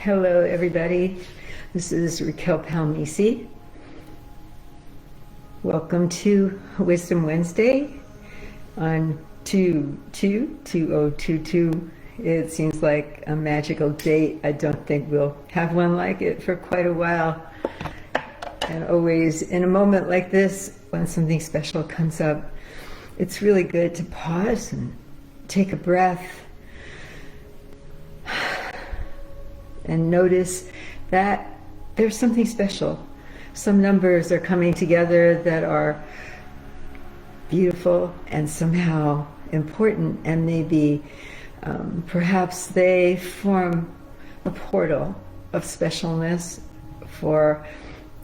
Hello, everybody. This is Racquel Palmisi. Welcome to Wisdom Wednesday on 2/2/2022. It seems like a magical date. I don't think we'll have one like it for quite a while. And always in a moment like this, when something special comes up, it's really good to pause and take a breath and notice that there's something special. Some numbers are coming together that are beautiful and somehow important, and maybe perhaps they form a portal of specialness for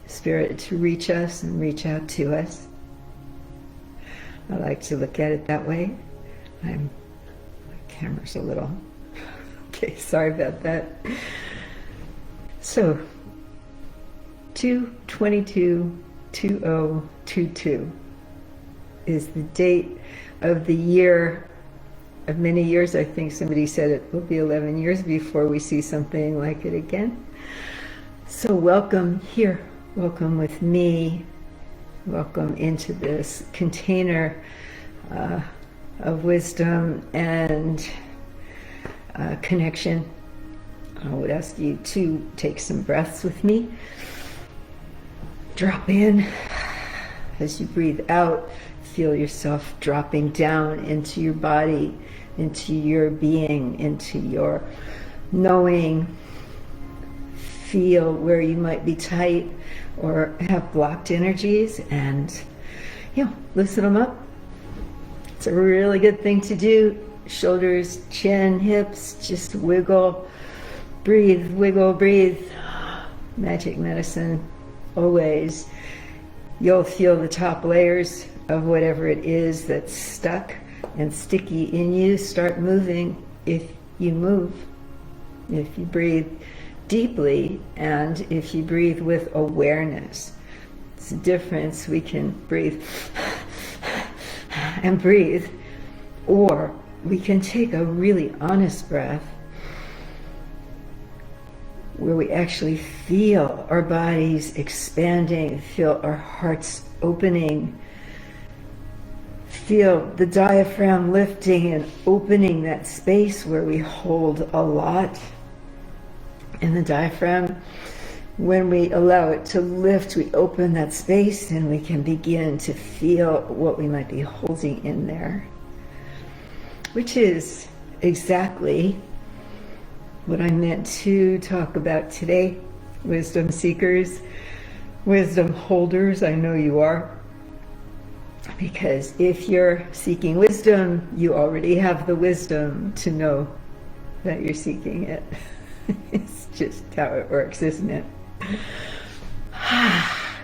Spirit to reach us and reach out to us. I like to look at it that way. My camera's a little... Okay, sorry about that. So, 2/22/2022 is the date of the year of many years. I think somebody said it will be 11 years before we see something like it again. So welcome here, welcome with me, welcome into this container of wisdom and connection. I would ask you to take some breaths with me. Drop in. As you breathe out, feel yourself dropping down into your body, into your being, into your knowing. Feel where you might be tight or have blocked energies, and loosen them up. It's a really good thing to do. Shoulders, chin, hips, just wiggle. Breathe, wiggle, breathe. Magic medicine, always. You'll feel the top layers of whatever it is that's stuck and sticky in you start moving if you move, if you breathe deeply, and if you breathe with awareness. It's a difference. We can breathe and breathe, or we can take a really honest breath where we actually feel our bodies expanding, feel our hearts opening, feel the diaphragm lifting and opening that space where we hold a lot. And the diaphragm, when we allow it to lift, we open that space and we can begin to feel what we might be holding in there, which is exactly what I meant to talk about today. Wisdom seekers, wisdom holders, I know you are. Because if you're seeking wisdom, you already have the wisdom to know that you're seeking it. It's just how it works, isn't it?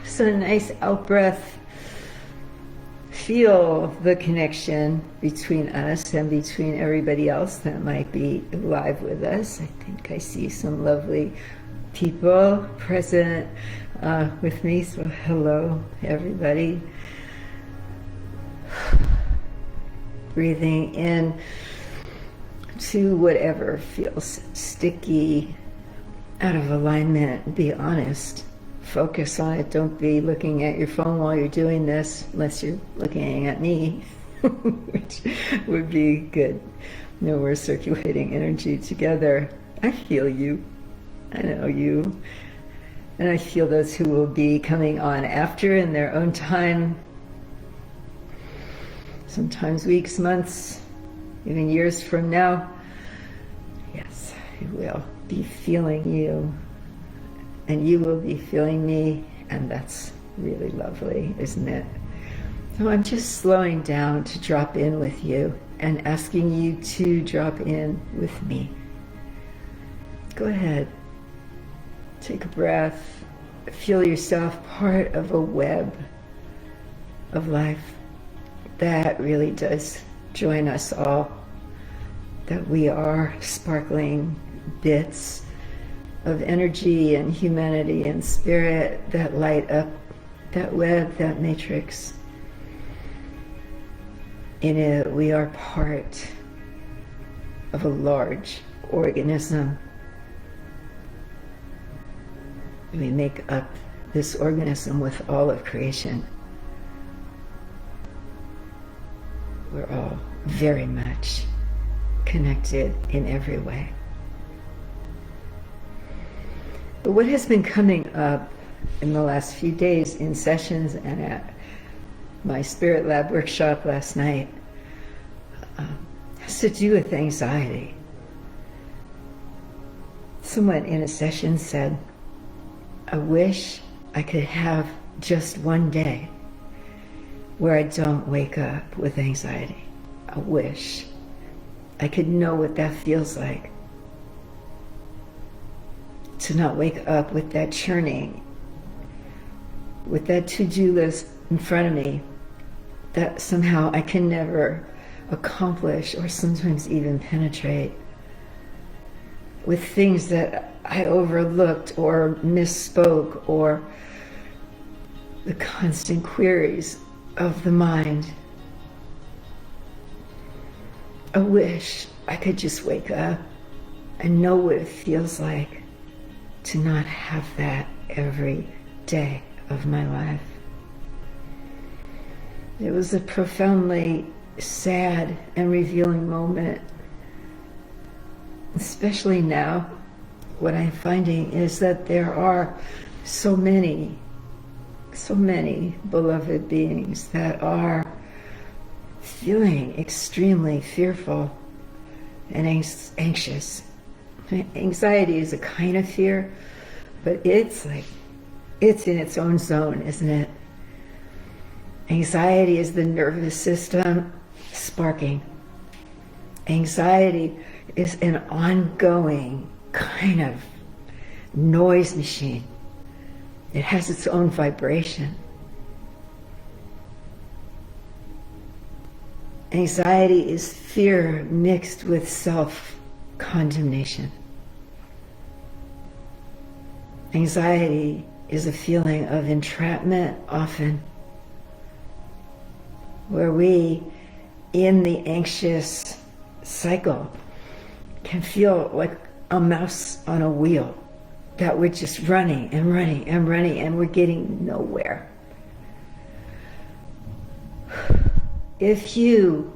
So nice out breath. Feel the connection between us and between everybody else that might be live with us. I think I see some lovely people present with me, so hello everybody. Breathing in to whatever feels sticky, out of alignment. Be honest. Focus on it. Don't be looking at your phone while you're doing this, unless you're looking at me, which would be good. We're circulating energy together. I feel you. I know you. And I feel those who will be coming on after in their own time. Sometimes weeks, months, even years from now. Yes, I will be feeling you. And you will be feeling me, and that's really lovely, isn't it? So I'm just slowing down to drop in with you and asking you to drop in with me. Go ahead. Take a breath. Feel yourself part of a web of life that really does join us all. That we are sparkling bits of energy and humanity and spirit that light up that web, that matrix. In it, we are part of a large organism We make up this organism with all of creation. We're all very much connected in every way. But what has been coming up in the last few days in sessions and at my Spirit Lab workshop last night has to do with anxiety. Someone in a session said, I wish I could have just one day where I don't wake up with anxiety. I wish I could know what that feels like. To not wake up with that churning, with that to-do list in front of me that somehow I can never accomplish or sometimes even penetrate, with things that I overlooked or misspoke, or the constant queries of the mind. I wish I could just wake up and know what it feels like to not have that every day of my life. It was a profoundly sad and revealing moment. Especially now, what I'm finding is that there are so many beloved beings that are feeling extremely fearful and anxious. Anxiety is a kind of fear, but it's in its own zone, isn't it? Anxiety is the nervous system sparking. Anxiety is an ongoing kind of noise machine. It has its own vibration. Anxiety is fear mixed with self-condemnation. Anxiety is a feeling of entrapment, often, where we, in the anxious cycle, can feel like a mouse on a wheel, that we're just running and running and running and we're getting nowhere. If you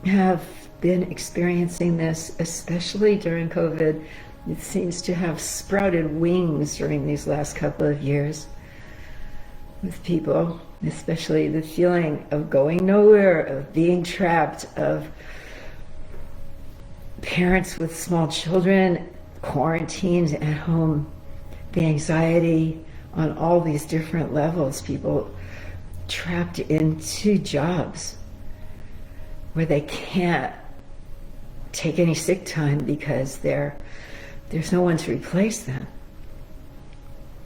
have been experiencing this, especially during COVID, it seems to have sprouted wings during these last couple of years with people, especially the feeling of going nowhere, of being trapped, of parents with small children quarantined at home, the anxiety on all these different levels, people trapped into jobs where they can't take any sick time because there's no one to replace them.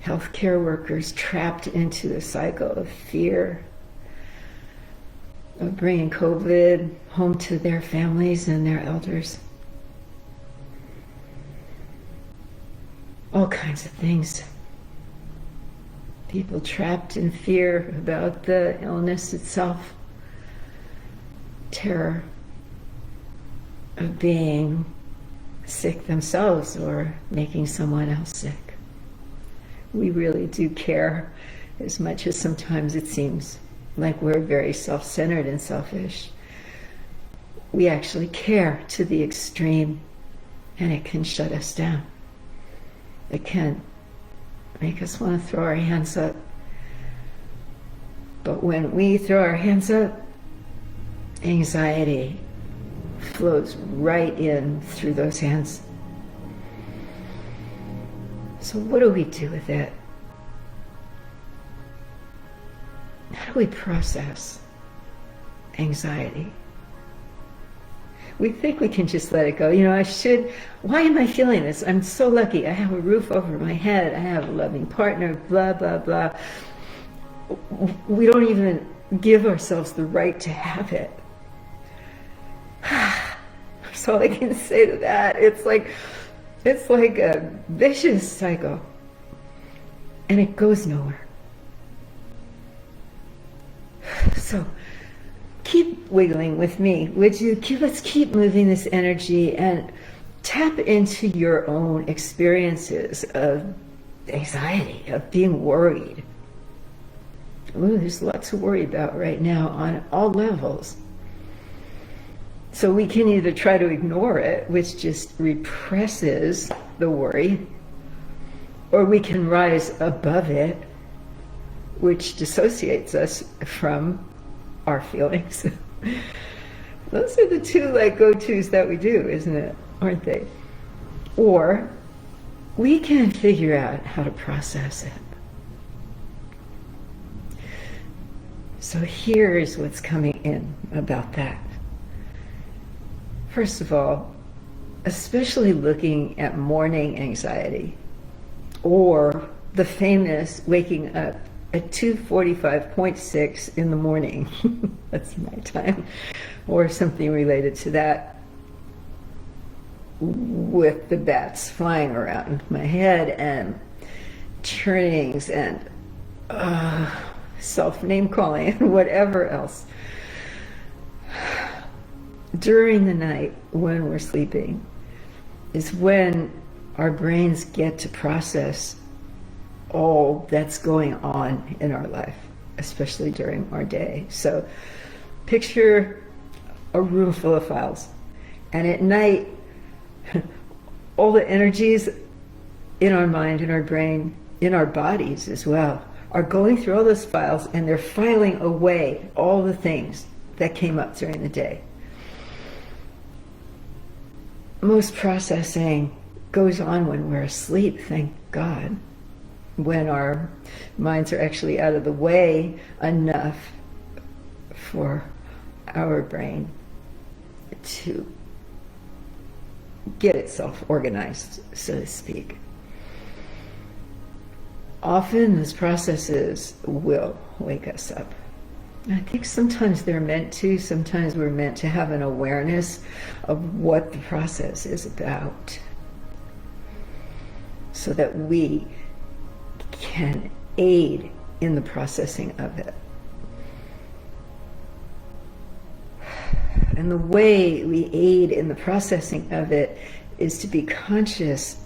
Healthcare workers trapped into the cycle of fear of bringing COVID home to their families and their elders. All kinds of things. People trapped in fear about the illness itself. Terror of being sick themselves or making someone else sick. We really do care, as much as sometimes it seems like we're very self-centered and selfish. We actually care to the extreme, and it can shut us down. It can make us want to throw our hands up. But when we throw our hands up, anxiety flows right in through those hands. So what do we do with it? How do we process anxiety? We think we can just let it go. Why am I feeling this? I'm so lucky. I have a roof over my head. I have a loving partner, blah, blah, blah. We don't even give ourselves the right to have it. That's all I can say to that. It's like a vicious cycle, and it goes nowhere. So keep wiggling with me, would you? Let's keep moving this energy and tap into your own experiences of anxiety, of being worried. Ooh, there's lots to worry about right now on all levels. So we can either try to ignore it, which just represses the worry, or we can rise above it, which dissociates us from our feelings. Those are the two go-tos that we do, isn't it? Aren't they? Or we can figure out how to process it. So here's what's coming in about that. First of all, especially looking at morning anxiety, or the famous waking up at 2:45.6 in the morning, that's my time, or something related to that, with the bats flying around my head and churnings and self-name calling and whatever else. During the night when we're sleeping is when our brains get to process all that's going on in our life, especially during our day. So picture a room full of files, and at night all the energies in our mind, in our brain, in our bodies as well, are going through all those files, and they're filing away all the things that came up during the day. Most processing goes on when we're asleep, thank God, when our minds are actually out of the way enough for our brain to get itself organized, so to speak. Often those processes will wake us up. I think sometimes they're meant to, sometimes we're meant to have an awareness of what the process is about, so that we can aid in the processing of it. And the way we aid in the processing of it is to be conscious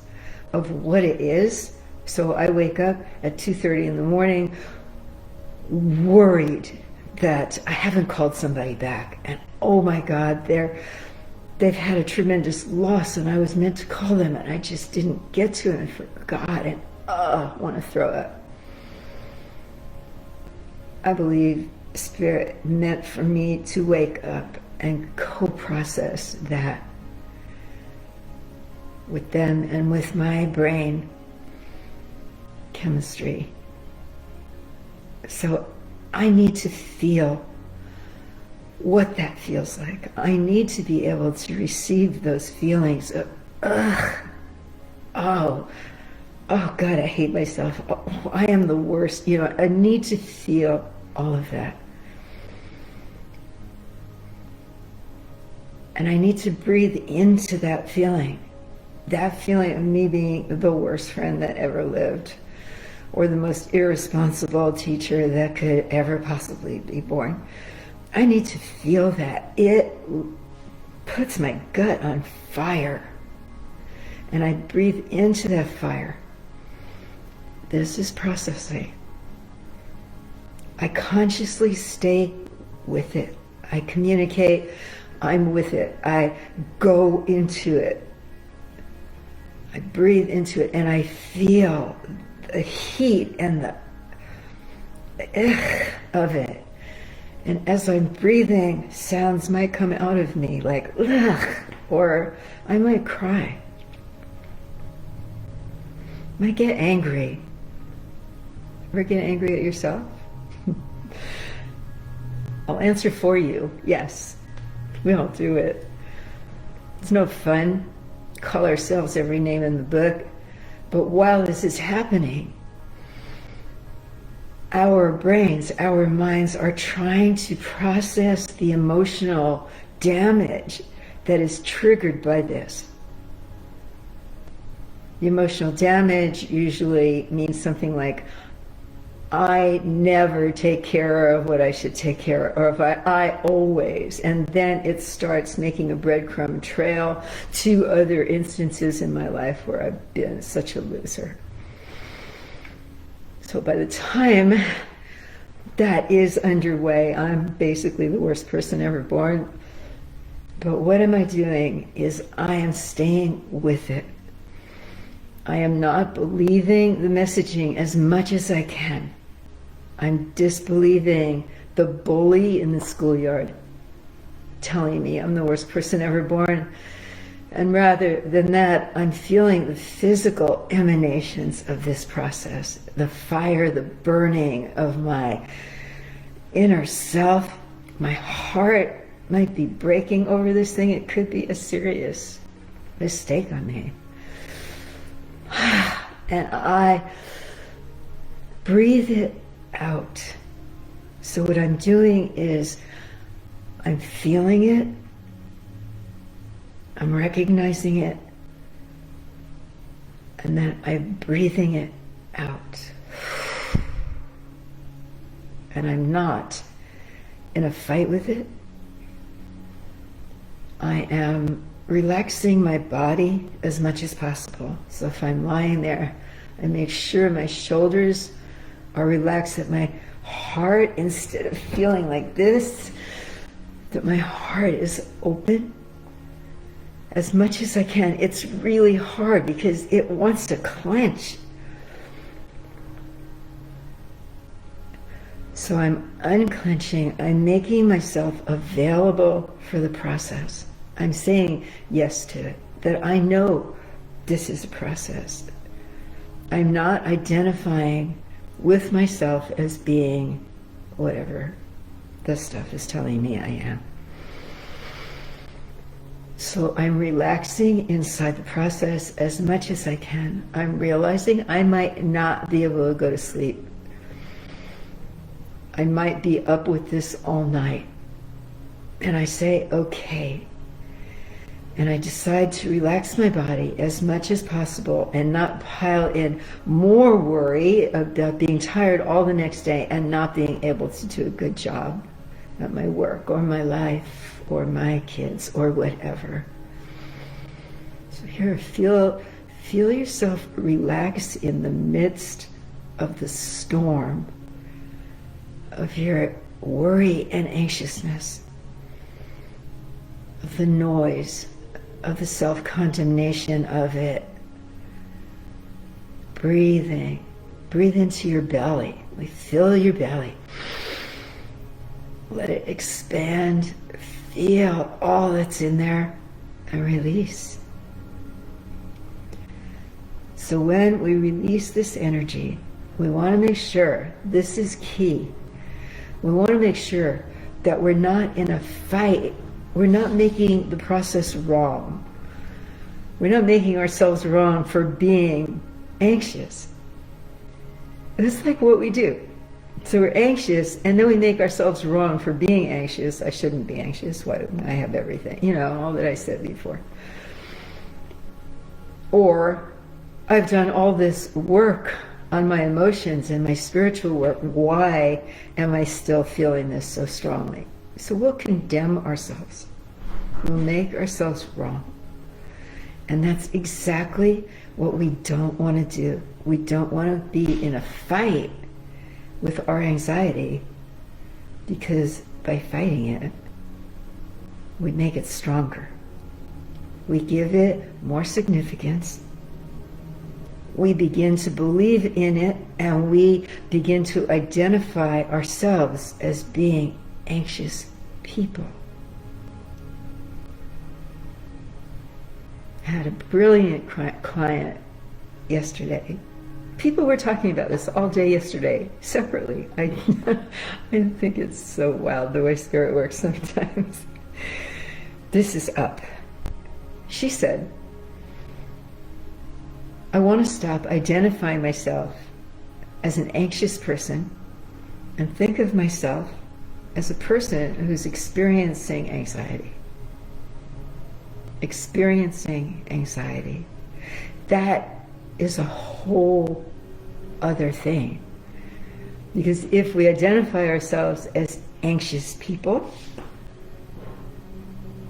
of what it is. So I wake up at 2:30 in the morning worried that I haven't called somebody back, and oh my God, they've had a tremendous loss, and I was meant to call them and I just didn't get to it, and I forgot, and I want to throw up. I believe Spirit meant for me to wake up and co-process that with them and with my brain chemistry. So I need to feel what that feels like. I need to be able to receive those feelings of, oh God, I hate myself. Oh, I am the worst. I need to feel all of that. And I need to breathe into that feeling of me being the worst friend that ever lived, or the most irresponsible teacher that could ever possibly be born. I need to feel that. It puts my gut on fire. And I breathe into that fire. This is processing. I consciously stay with it. I communicate. I'm with it. I go into it. I breathe into it, and I feel the heat and the of it. And as I'm breathing, sounds might come out of me like ugh, or I might cry. Might get angry. Ever get angry at yourself? I'll answer for you. Yes, we all do it. It's no fun. Call ourselves every name in the book. But while this is happening, our brains, our minds are trying to process the emotional damage that is triggered by this. The emotional damage usually means something like, I never take care of what I should take care of, or if I always, and then it starts making a breadcrumb trail to other instances in my life where I've been such a loser. So by the time that is underway, I'm basically the worst person ever born. But what am I doing is I am staying with it. I am not believing the messaging as much as I can. I'm disbelieving the bully in the schoolyard telling me I'm the worst person ever born. And rather than that, I'm feeling the physical emanations of this process, the fire, the burning of my inner self. My heart might be breaking over this thing. It could be a serious mistake I made. And I breathe it out. So what I'm doing is I'm feeling it, I'm recognizing it, and then I'm breathing it out. And I'm not in a fight with it. I am relaxing my body as much as possible. So if I'm lying there, I make sure my shoulders are relaxed, that my heart, instead of feeling like this, that my heart is open as much as I can. It's really hard because it wants to clench. So I'm unclenching, I'm making myself available for the process. I'm saying yes to it, that I know this is a process. I'm not identifying with myself as being whatever this stuff is telling me I am. So I'm relaxing inside the process as much as I can. I'm realizing I might not be able to go to sleep. I might be up with this all night. And I say, okay. And I decide to relax my body as much as possible and not pile in more worry about being tired all the next day and not being able to do a good job at my work or my life or my kids or whatever. So here, feel yourself relax in the midst of the storm of your worry and anxiousness, of the noise, of the self-condemnation of it. Breathing. Breathe into your belly. Fill your belly. Let it expand. Feel all that's in there and release. So when we release this energy, we want to make sure, this is key, we want to make sure that we're not in a fight. We're not making the process wrong. We're not making ourselves wrong for being anxious. It's like what we do. So we're anxious, and then we make ourselves wrong for being anxious. I shouldn't be anxious. Why? I have everything. You know, all that I said before. Or I've done all this work on my emotions and my spiritual work. Why am I still feeling this so strongly? So we'll condemn ourselves. We'll make ourselves wrong. And that's exactly what we don't want to do. We don't want to be in a fight with our anxiety, because by fighting it, we make it stronger. We give it more significance. We begin to believe in it, and we begin to identify ourselves as being anxious people. I had a brilliant client yesterday. People were talking about this all day yesterday, separately. I think it's so wild the way spirit works sometimes. This is up. She said, I want to stop identifying myself as an anxious person and think of myself as a person who's experiencing anxiety. Experiencing anxiety. That is a whole other thing. Because if we identify ourselves as anxious people,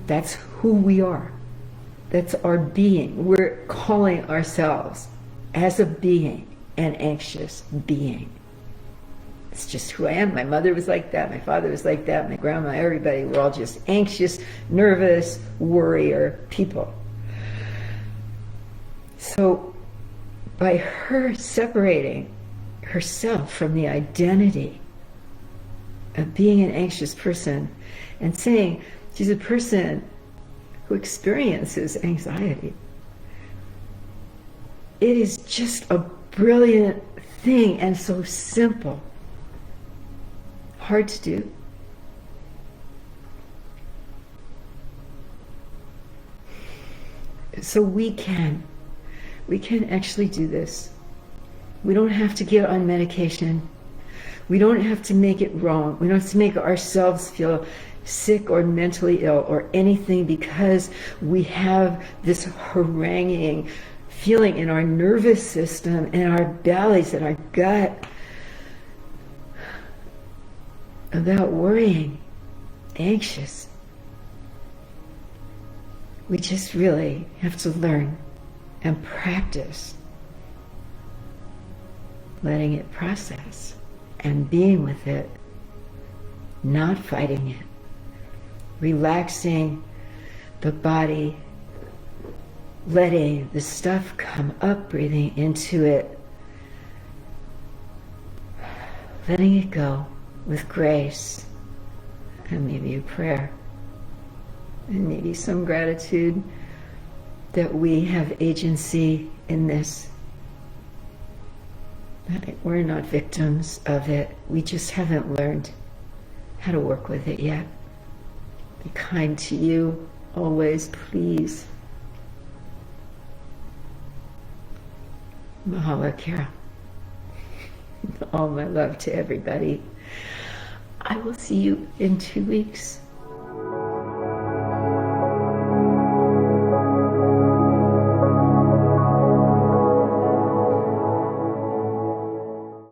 that's who we are. That's our being. We're calling ourselves as a being an anxious being. It's just who I am. My mother was like that. My father was like that. My grandma, everybody were all just anxious, nervous, worrier people. So by her separating herself from the identity of being an anxious person and saying she's a person who experiences anxiety, it is just a brilliant thing and so simple. Hard to do. So we can actually do this. We don't have to get on medication. We don't have to make it wrong. We don't have to make ourselves feel sick or mentally ill or anything because we have this haranguing feeling in our nervous system, in our bellies, in our gut about worrying, anxious. We just really have to learn and practice letting it process and being with it, not fighting it, relaxing the body, letting the stuff come up, breathing into it, letting it go with grace, and maybe a prayer, and maybe some gratitude that we have agency in this. That we're not victims of it. We just haven't learned how to work with it yet. Be kind to you always, please. Mahalo, Kara. All my love to everybody. I will see you in 2 weeks.